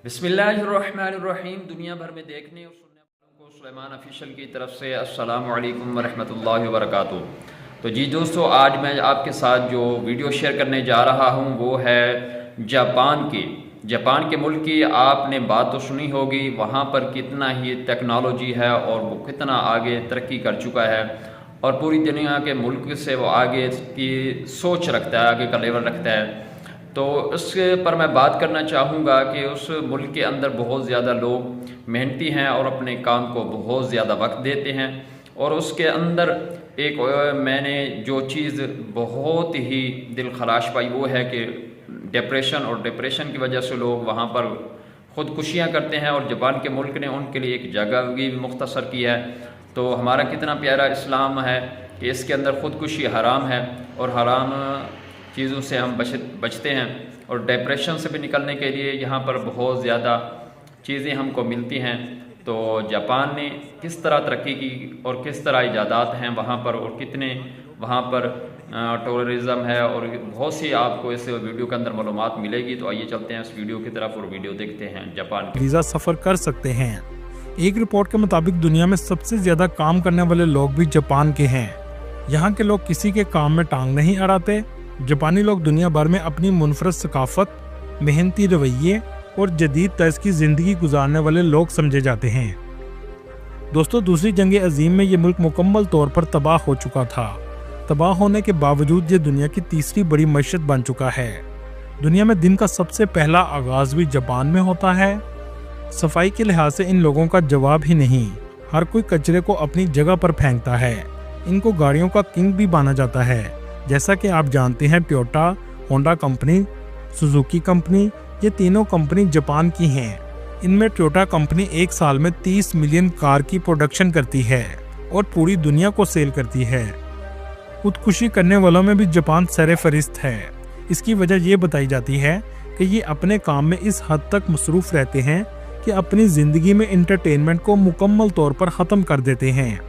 बिस्मिल्लाहिर्रहमानिर्रहीम। दुनिया भर में देखने और सुनने वालों को सुलेमान ऑफिशियल की तरफ से अस्सलामु अलैकुम वरहमतुल्लाहि वबरकातुहू। तो जी दोस्तों, आज मैं आपके साथ जो वीडियो शेयर करने जा रहा हूँ वो है जापान के मुल्क की। आपने बात तो सुनी होगी, वहाँ पर कितना ही टेक्नोलॉजी है और वो कितना आगे तरक्की कर चुका है और पूरी दुनिया के मुल्क से वो आगे की सोच रखता है, आगे का लेवल रखता है। तो इस पर मैं बात करना चाहूँगा कि उस मुल्क के अंदर बहुत ज़्यादा लोग मेहनती हैं और अपने काम को बहुत ज़्यादा वक्त देते हैं। और उसके अंदर एक मैंने जो चीज़ बहुत ही दिल खराश पाई वो है कि डिप्रेशन की वजह से लोग वहाँ पर ख़ुदकुशियाँ करते हैं। और जापान के मुल्क ने उनके लिए एक जगह भी मुख्तसर की है। तो हमारा कितना प्यारा इस्लाम है कि इसके अंदर ख़ुदकुशी हराम है और हराम चीज़ों से हम बचते हैं। और डिप्रेशन से भी निकलने के लिए यहाँ पर बहुत ज़्यादा चीज़ें हमको मिलती हैं। तो जापान ने किस तरह तरक्की की और किस तरह इजादात हैं वहाँ पर, और कितने वहाँ पर टूरिज़म है, और बहुत सी आपको इस वीडियो के अंदर मालूमात मिलेगी। तो आइए चलते हैं इस वीडियो की तरफ और वीडियो देखते हैं जापान के। वीज़ा सफ़र कर सकते हैं। एक रिपोर्ट के मुताबिक दुनिया में सबसे ज़्यादा काम करने वाले लोग भी जापान के हैं। यहाँ के लोग किसी के काम में टांग नहीं अड़ाते। जापानी लोग दुनिया भर में अपनी मुनफरद सकाफत, मेहनती रवैये और जदीद तर्ज की जिंदगी गुजारने वाले लोग समझे जाते हैं। दोस्तों, दूसरी जंग अजीम में ये मुल्क मुकम्मल तौर पर तबाह हो चुका था। तबाह होने के बावजूद ये दुनिया की तीसरी बड़ी मईशत बन चुका है। दुनिया में दिन का सबसे पहला आगाज भी जापान में होता है। सफाई के लिहाज से इन लोगों का जवाब ही नहीं। हर कोई कचरे को अपनी जगह पर फेंकता है। इनको गाड़ियों का किंग भी माना जाता है। जैसा कि आप जानते हैं, Toyota, Honda company, Suzuki company, ये तीनों कंपनी जापान की हैं। इनमें टोयोटा कंपनी एक साल में 30 मिलियन कार की प्रोडक्शन करती है और पूरी दुनिया को सेल करती है। खुदकुशी करने वालों में भी जापान सरे-फहरिस्त है। इसकी वजह ये बताई जाती है कि ये अपने काम में इस हद तक मसरूफ रहते हैं कि अपनी ज़िंदगी में इंटरटेनमेंट को मुकम्मल तौर पर ख़त्म कर देते हैं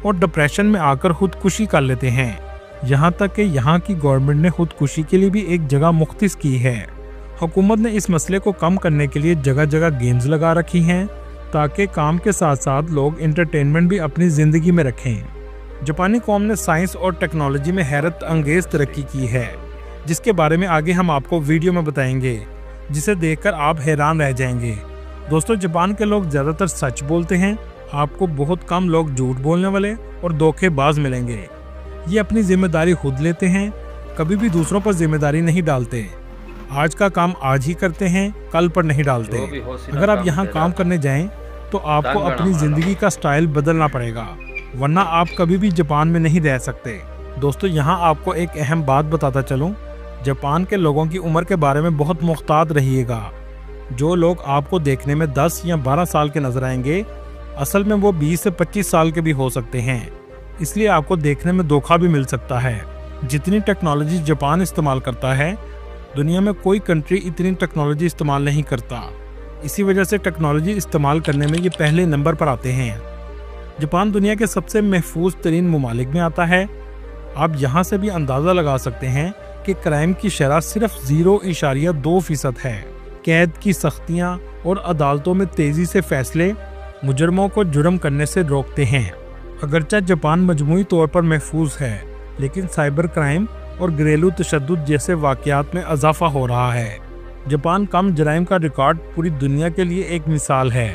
और डिप्रेशन में आकर खुदकुशी कर लेते हैं। यहाँ तक कि यहाँ की गवर्नमेंट ने खुदकुशी के लिए भी एक जगह मुख्तिस की है। हुकूमत ने इस मसले को कम करने के लिए जगह जगह गेम्स लगा रखी हैं ताकि काम के साथ साथ लोग इंटरटेनमेंट भी अपनी ज़िंदगी में रखें। जापानी कौम ने साइंस और टेक्नोलॉजी में हैरत अंगेज़ तरक्की की है, जिसके बारे में आगे हम आपको वीडियो में बताएंगे, जिसे देखकर आप हैरान रह जाएंगे। दोस्तों, जापान के लोग ज़्यादातर सच बोलते हैं। आपको बहुत कम लोग झूठ बोलने वाले और धोखेबाज मिलेंगे। ये अपनी जिम्मेदारी खुद लेते हैं, कभी भी दूसरों पर जिम्मेदारी नहीं डालते। आज का काम आज ही करते हैं, कल पर नहीं डालते। अगर आप यहाँ काम करने जाएं तो आपको अपनी ज़िंदगी का स्टाइल बदलना पड़ेगा, वरना आप कभी भी जापान में नहीं रह सकते। दोस्तों, यहाँ आपको एक अहम बात बताता चलूँ। जापान के लोगों की उम्र के बारे में बहुत मुख्तात रहिएगा। जो लोग आपको देखने में 10 या 12 साल के नजर आएंगे, असल में वो 20 से 25 साल के भी हो सकते हैं। इसलिए आपको देखने में धोखा भी मिल सकता है। जितनी टेक्नोलॉजी जापान इस्तेमाल करता है, दुनिया में कोई कंट्री इतनी टेक्नोलॉजी इस्तेमाल नहीं करता। इसी वजह से टेक्नोलॉजी इस्तेमाल करने में ये पहले नंबर पर आते हैं। जापान दुनिया के सबसे महफूज तरीन ममालिक में आता है। आप यहाँ से भी अंदाज़ा लगा सकते हैं कि क्राइम की शरह सिर्फ 0.2% है। कैद की सख्तियाँ और अदालतों में तेज़ी से फैसले मुजरमों को जुर्म करने से रोकते हैं। अगरचे जापान मजमूई तौर पर महफूज है, लेकिन साइबर क्राइम और घरेलू तशद्दुद जैसे वाक़यात में इजाफा हो रहा है। जापान कम जराइम का रिकॉर्ड पूरी दुनिया के लिए एक मिसाल है।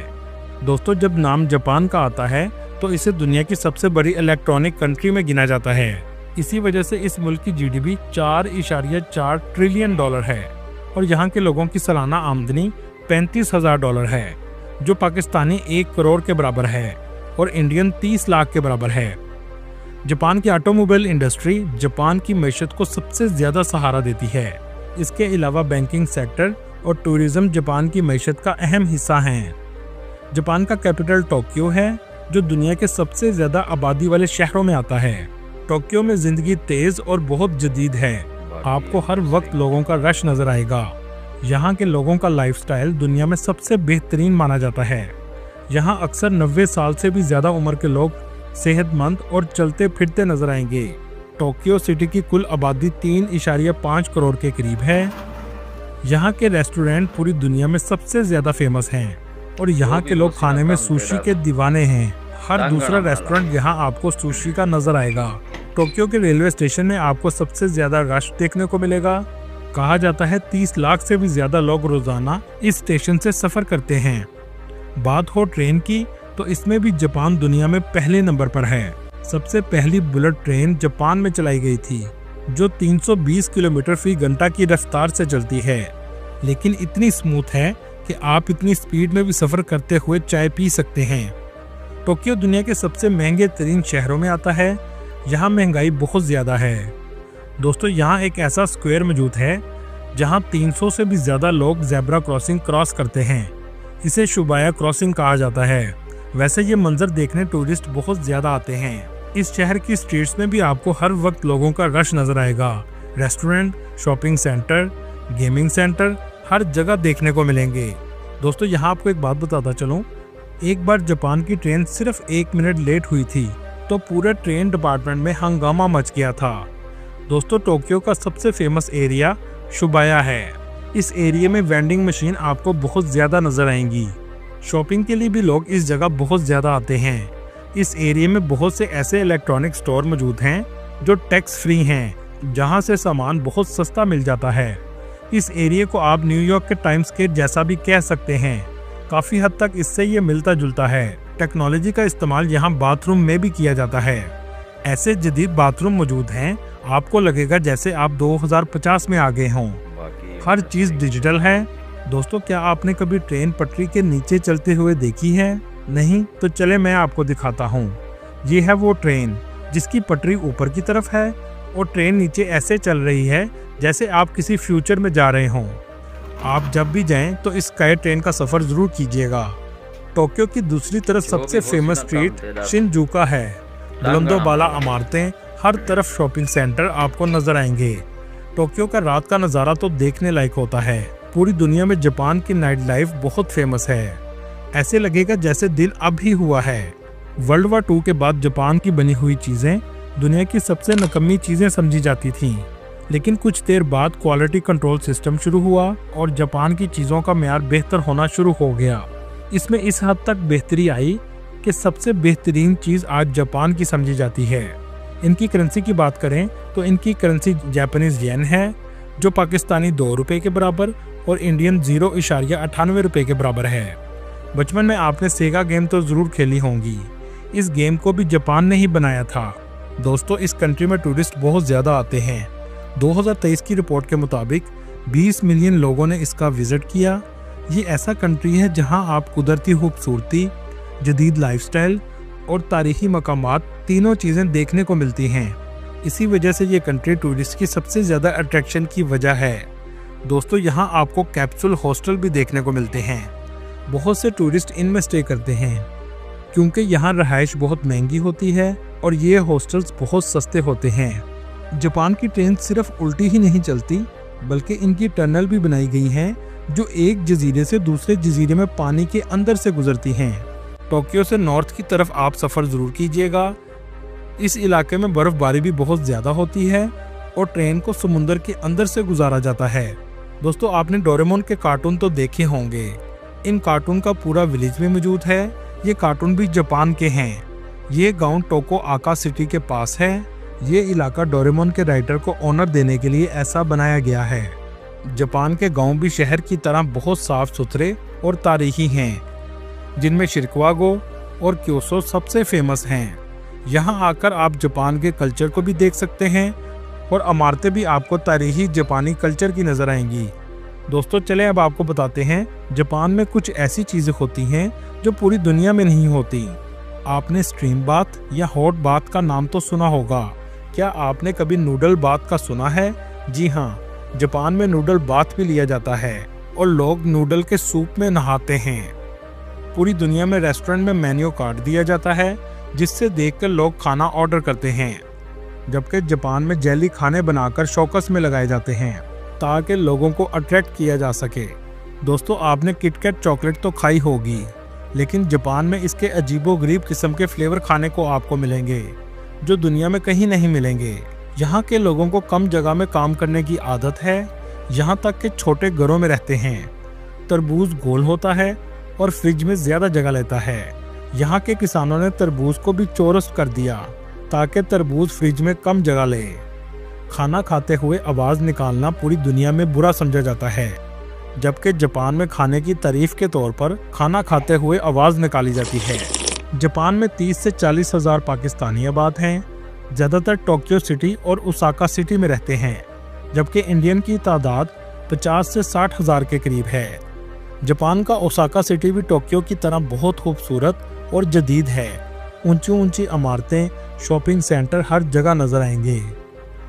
दोस्तों, जब नाम जापान का आता है तो इसे दुनिया की सबसे बड़ी इलेक्ट्रॉनिक कंट्री में गिना जाता है। इसी वजह से इस मुल्क की GDP $4.4 ट्रिलियन है और यहाँ के लोगों की सालाना आमदनी $35,000 है, जो पाकिस्तानी 1 करोड़ के बराबर है और इंडियन 30 लाख के बराबर है। जापान की ऑटोमोबाइल इंडस्ट्री जापान की मईशत को सबसे ज़्यादा सहारा देती है। इसके अलावा बैंकिंग सेक्टर और टूरिज़्म जापान की मईशत का अहम हिस्सा हैं। जापान का कैपिटल टोक्यो है, जो दुनिया के सबसे ज़्यादा आबादी वाले शहरों में आता है। टोक्यो में ज़िंदगी तेज़ और बहुत जदीद है। आपको हर वक्त लोगों का रश नज़र आएगा। यहाँ के लोगों का लाइफस्टाइल दुनिया में सबसे बेहतरीन माना जाता है। यहाँ अक्सर 90 साल से भी ज़्यादा उम्र के लोग सेहतमंद और चलते फिरते नजर आएंगे। टोक्यो सिटी की कुल आबादी 3.5 करोड़ के करीब है। यहाँ के रेस्टोरेंट पूरी दुनिया में सबसे ज्यादा फेमस हैं और यहाँ के लोग खाने में सुशी के दीवाने हैं। हर दूसरा रेस्टोरेंट यहाँ आपको सुशी का नजर आएगा। टोक्यो के रेलवे स्टेशन में आपको सबसे ज्यादा रश देखने को मिलेगा। कहा जाता है 30 लाख से भी ज्यादा लोग रोजाना इस स्टेशन से सफर करते हैं। बात हो ट्रेन की तो इसमें भी जापान दुनिया में पहले नंबर पर है। सबसे पहली बुलेट ट्रेन जापान में चलाई गई थी जो 320 किलोमीटर फी घंटा की रफ्तार से चलती है, लेकिन इतनी स्मूथ है कि आप इतनी स्पीड में भी सफर करते हुए चाय पी सकते हैं। टोक्यो दुनिया के सबसे महंगे तरीन शहरों में आता है। यहाँ महंगाई बहुत ज़्यादा है। दोस्तों, यहाँ एक ऐसा स्क्वायर मौजूद है जहाँ 300 से भी ज़्यादा लोग ज़ेब्रा क्रॉसिंग क्रॉस करते हैं। इसे शुबाया क्रॉसिंग कहा जाता है। वैसे ये मंजर देखने टूरिस्ट बहुत ज़्यादा आते हैं। इस शहर की स्ट्रीट्स में भी आपको हर वक्त लोगों का रश नजर आएगा। Restaurant, shopping centre, gaming centre हर जगह देखने को मिलेंगे। दोस्तों, यहाँ आपको एक बात बताता चलूँ, एक बार जापान की ट्रेन सिर्फ 1 मिनट लेट हुई थी तो पूरे ट्रेन डिपार्टमेंट में हंगामा मच गया था। दोस्तों, टोक्यो का सबसे फेमस एरिया शुबाया है। इस एरिया में वेंडिंग मशीन आपको बहुत ज़्यादा नजर आएंगी। शॉपिंग के लिए भी लोग इस जगह बहुत ज़्यादा आते हैं। इस एरिया में बहुत से ऐसे इलेक्ट्रॉनिक स्टोर मौजूद हैं जो टैक्स फ्री हैं, जहां से सामान बहुत सस्ता मिल जाता है। इस एरिया को आप न्यूयॉर्क के टाइम्स स्क्वायर जैसा भी कह सकते हैं। काफ़ी हद तक इससे ये मिलता जुलता है। टेक्नोलॉजी का इस्तेमाल यहाँ बाथरूम में भी किया जाता है। ऐसे जदीद बाथरूम मौजूद हैं, आपको लगेगा जैसे आप 2050 में आ गए हों। हर चीज़ डिजिटल है। दोस्तों, क्या आपने कभी ट्रेन पटरी के नीचे चलते हुए देखी है? नहीं तो चले मैं आपको दिखाता हूँ। ये है वो ट्रेन जिसकी पटरी ऊपर की तरफ है और ट्रेन नीचे ऐसे चल रही है जैसे आप किसी फ्यूचर में जा रहे हों। आप जब भी जाएं तो इस स्काई ट्रेन का सफ़र ज़रूर कीजिएगा। टोक्यो की दूसरी तरफ सबसे फेमस स्ट्रीट शिनजुका है। बुलंदो बाला इमारतें, हर तरफ शॉपिंग सेंटर आपको नजर आएंगे। टोक्यो का रात का नज़ारा तो देखने लायक होता है। पूरी दुनिया में जापान की नाइट लाइफ बहुत फेमस है। ऐसे लगेगा जैसे दिन अब ही हुआ है। वर्ल्ड वार 2 के बाद जापान की बनी हुई चीज़ें दुनिया की सबसे नकम्मी चीज़ें समझी जाती थीं, लेकिन कुछ देर बाद क्वालिटी कंट्रोल सिस्टम शुरू हुआ और जापान की चीज़ों का म्यार बेहतर होना शुरू हो गया। इसमें इस हद तक बेहतरी आई कि सबसे बेहतरीन चीज़ आज जापान की समझी जाती है। इनकी करेंसी की बात करें तो इनकी करेंसी जापानीज येन है, जो पाकिस्तानी 2 रुपये के बराबर और इंडियन 0.98 रुपये के बराबर है। बचपन में आपने सेगा गेम तो ज़रूर खेली होंगी। इस गेम को भी जापान ने ही बनाया था। दोस्तों, इस कंट्री में टूरिस्ट बहुत ज़्यादा आते हैं। 2023 की रिपोर्ट के मुताबिक 20 मिलियन लोगों ने इसका विज़िट किया। ये ऐसा कंट्री है जहां आप कुदरती खूबसूरती, जदीद लाइफस्टाइल और तारीखी मकामात तीनों चीज़ें देखने को मिलती हैं। इसी वजह से ये कंट्री टूरिस्ट की सबसे ज़्यादा अट्रैक्शन की वजह है। दोस्तों, यहाँ आपको कैप्सूल हॉस्टल भी देखने को मिलते हैं। बहुत से टूरिस्ट इनमें स्टे करते हैं क्योंकि यहाँ रहाइश बहुत महंगी होती है और ये हॉस्टल्स बहुत सस्ते होते हैं। जापान की ट्रेन सिर्फ उल्टी ही नहीं चलती, बल्कि इनकी टनल भी बनाई गई हैं जो एक जजीरे से दूसरे जजीरे में पानी के अंदर से गुजरती हैं। टोक्यो से नॉर्थ की तरफ आप सफ़र ज़रूर कीजिएगा। इस इलाके में बर्फ़बारी भी बहुत ज़्यादा होती है और ट्रेन को समुंदर के अंदर से गुजारा जाता है। दोस्तों, आपने डोरेमोन के कार्टून तो देखे होंगे। इन कार्टून का पूरा विलेज में मौजूद है। ये कार्टून भी जापान के हैं। ये गांव टोको आका सिटी के पास है। ये इलाका डोरेमोन के राइटर को ऑनर देने के लिए ऐसा बनाया गया है। जापान के गांव भी शहर की तरह बहुत साफ सुथरे और तारीखी हैं, जिनमें शिरकागो और क्योटो सबसे फेमस हैं। यहाँ आकर आप जापान के कल्चर को भी देख सकते हैं और इमारतें भी आपको तारीखी जापानी कल्चर की नज़र आएंगी। दोस्तों, चलें अब आपको बताते हैं जापान में कुछ ऐसी चीज़ें होती हैं जो पूरी दुनिया में नहीं होती। आपने स्ट्रीम बाथ या हॉट बाथ का नाम तो सुना होगा। क्या आपने कभी नूडल बाथ का सुना है? जी हाँ, जापान में नूडल बाथ भी लिया जाता है और लोग नूडल के सूप में नहाते हैं। पूरी दुनिया में रेस्टोरेंट में मेन्यू कार्ड दिया जाता है जिससे देखकर लोग खाना ऑर्डर करते हैं, जबकि जापान में जेली खाने बनाकर शोकस में लगाए जाते हैं ताकि लोगों को अट्रैक्ट किया जा सके। दोस्तों, आपने किटकैट चॉकलेट तो खाई होगी, लेकिन जापान में इसके अजीबोगरीब किस्म के फ्लेवर खाने को आपको मिलेंगे जो दुनिया में कहीं नहीं मिलेंगे। यहाँ के लोगों को कम जगह में काम करने की आदत है, यहाँ तक कि छोटे घरों में रहते हैं। तरबूज गोल होता है और फ्रिज में ज्यादा जगह लेता है। यहाँ के किसानों ने तरबूज को भी चौरस कर दिया ताकि तरबूज फ्रिज में कम जगह ले। खाना खाते हुए आवाज निकालना पूरी दुनिया में बुरा समझा जाता है, जबकि जापान में खाने की तारीफ के तौर पर खाना खाते हुए आवाज निकाली जाती है। जापान में 30 से 40 हजार पाकिस्तानी आबाद हैं। ज्यादातर टोक्यो सिटी और ओसाका सिटी में रहते हैं, जबकि इंडियन की तादाद 50 से 60 हजार के करीब है। जापान का ओसाका सिटी भी टोक्यो की तरह बहुत खूबसूरत और जदीद है। ऊंची ऊंची इमारतें, शॉपिंग सेंटर हर जगह नजर आएंगे।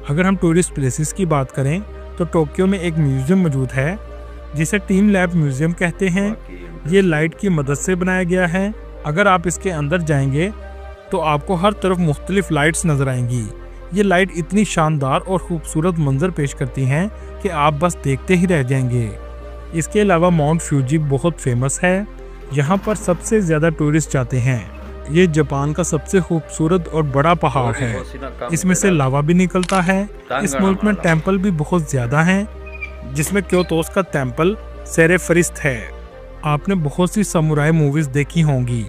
अगर हम टूरिस्ट प्लेसेस की बात करें तो टोक्यो में एक म्यूजियम मौजूद है जिसे टीम लैब म्यूजियम कहते हैं। ये लाइट की मदद से बनाया गया है। अगर आप इसके अंदर जाएंगे तो आपको हर तरफ मुख्तलिफ लाइट्स नजर आएंगी। ये लाइट इतनी शानदार और खूबसूरत मंजर पेश करती हैं कि आप बस देखते ही रह जाएंगे। इसके अलावा माउंट फ्यूजी बहुत फेमस है। यहाँ पर सबसे ज़्यादा टूरिस्ट जाते हैं। ये जापान का सबसे खूबसूरत और बड़ा पहाड़ है। इसमें से लावा भी निकलता है। इस मुल्क में टेंपल भी बहुत ज़्यादा हैं, जिसमें क्योतोस का टेंपल सेरेफरिस्त है। आपने बहुत सी समुराई मूवीज़ देखी होंगी।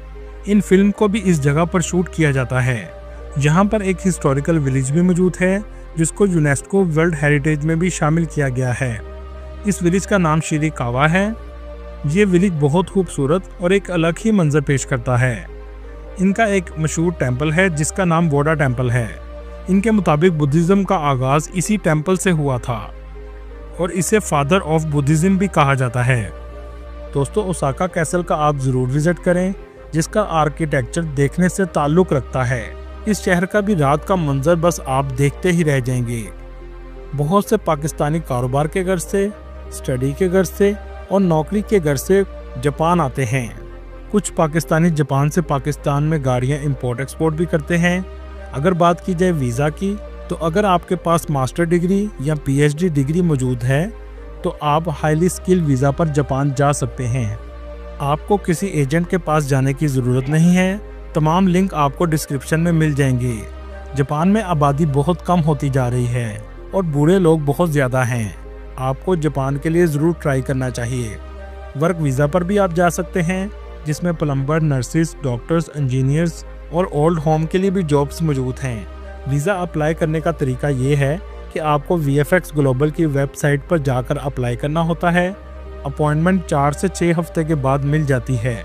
इन फिल्म को भी इस जगह पर शूट किया जाता है। यहाँ पर एक हिस्टोरिकल विलेज भी मौजूद है जिसको यूनेस्को वर्ल्ड हेरिटेज में भी शामिल किया गया है। इस विलेज का नाम शिरिकावा है। ये विलेज बहुत खूबसूरत और एक अलग ही मंजर पेश करता है। इनका एक मशहूर टेंपल है जिसका नाम बोडा टेंपल है। इनके मुताबिक बुद्धिज्म का आगाज इसी टेंपल से हुआ था और इसे फादर ऑफ बुद्धिज्म भी कहा जाता है। दोस्तों, ओसाका कैसल का आप ज़रूर विजिट करें, जिसका आर्किटेक्चर देखने से ताल्लुक़ रखता है। इस शहर का भी रात का मंजर बस आप देखते ही रह जाएंगे। बहुत से पाकिस्तानी कारोबार के घर से, स्टडी के घर से और नौकरी के घर से जापान आते हैं। कुछ पाकिस्तानी जापान से पाकिस्तान में गाड़ियां इंपोर्ट एक्सपोर्ट भी करते हैं। अगर बात की जाए वीज़ा की, तो अगर आपके पास मास्टर डिग्री या पीएचडी डिग्री मौजूद है तो आप हाईली स्किल वीज़ा पर जापान जा सकते हैं। आपको किसी एजेंट के पास जाने की ज़रूरत नहीं है। तमाम लिंक आपको डिस्क्रिप्शन में मिल जाएंगे। जापान में आबादी बहुत कम होती जा रही है और बूढ़े लोग बहुत ज़्यादा हैं। आपको जापान के लिए ज़रूर ट्राई करना चाहिए। वर्क वीज़ा पर भी आप जा सकते हैं, जिसमें प्लम्बर, नर्सिस, डॉक्टर्स, इंजीनियर्स और ओल्ड होम के लिए भी जॉब्स मौजूद हैं। वीज़ा अप्लाई करने का तरीका ये है कि आपको VFX ग्लोबल की वेबसाइट पर जाकर अप्लाई करना होता है। अपॉइंटमेंट 4 से 6 हफ्ते के बाद मिल जाती है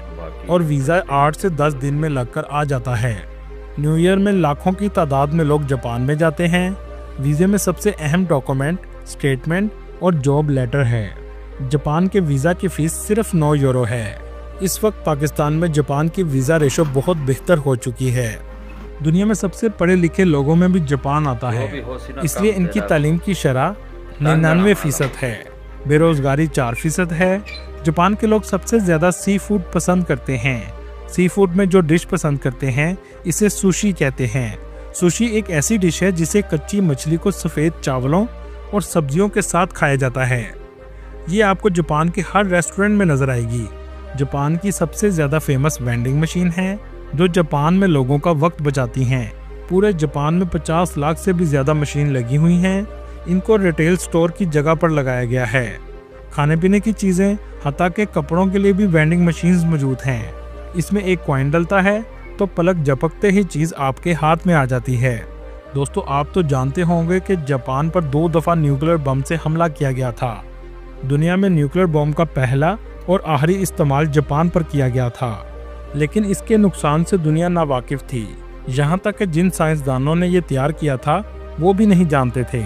और वीज़ा 8 से 10 दिन में लगकर आ जाता है। न्यू ईयर में लाखों की तादाद में लोग जापान में जाते हैं। वीज़े में सबसे अहम डॉक्यूमेंट स्टेटमेंट और जॉब लेटर है। जापान के वीज़ा की फ़ीस सिर्फ 9 यूरो है। इस वक्त पाकिस्तान में जापान की वीज़ा रेशो बहुत बेहतर हो चुकी है। दुनिया में सबसे पढ़े लिखे लोगों में भी जापान आता है, इसलिए इनकी तालीम की शरह 99% है। बेरोजगारी 4% है। जापान के लोग सबसे ज़्यादा सी फूड पसंद करते हैं। सी फूड में जो डिश पसंद करते हैं इसे सुशी कहते हैं। सुशी एक ऐसी डिश है जिसे कच्ची मछली को सफ़ेद चावलों और सब्जियों के साथ खाया जाता है। ये आपको जापान के हर रेस्टोरेंट में नज़र आएगी। जापान की सबसे ज़्यादा फेमस वेंडिंग मशीन है जो जापान में लोगों का वक्त बचाती हैं। पूरे जापान में 50 लाख से भी ज़्यादा मशीन लगी हुई हैं। इनको रिटेल स्टोर की जगह पर लगाया गया है। खाने पीने की चीज़ें, हत्ता के कपड़ों के लिए भी वेंडिंग मशीन्स मौजूद हैं। इसमें एक कॉइन डलता है तो पलक झपकते ही चीज़ आपके हाथ में आ जाती है। दोस्तों, आप तो जानते होंगे कि जापान पर 2 दफ़ा न्यूक्लियर बम से हमला किया गया था। दुनिया में न्यूक्लियर बम का पहला और आखिरी इस्तेमाल जापान पर किया गया था, लेकिन इसके नुकसान से दुनिया नावाकिफ थी। यहाँ तक कि जिन साइंसदानों ने ये तैयार किया था वो भी नहीं जानते थे।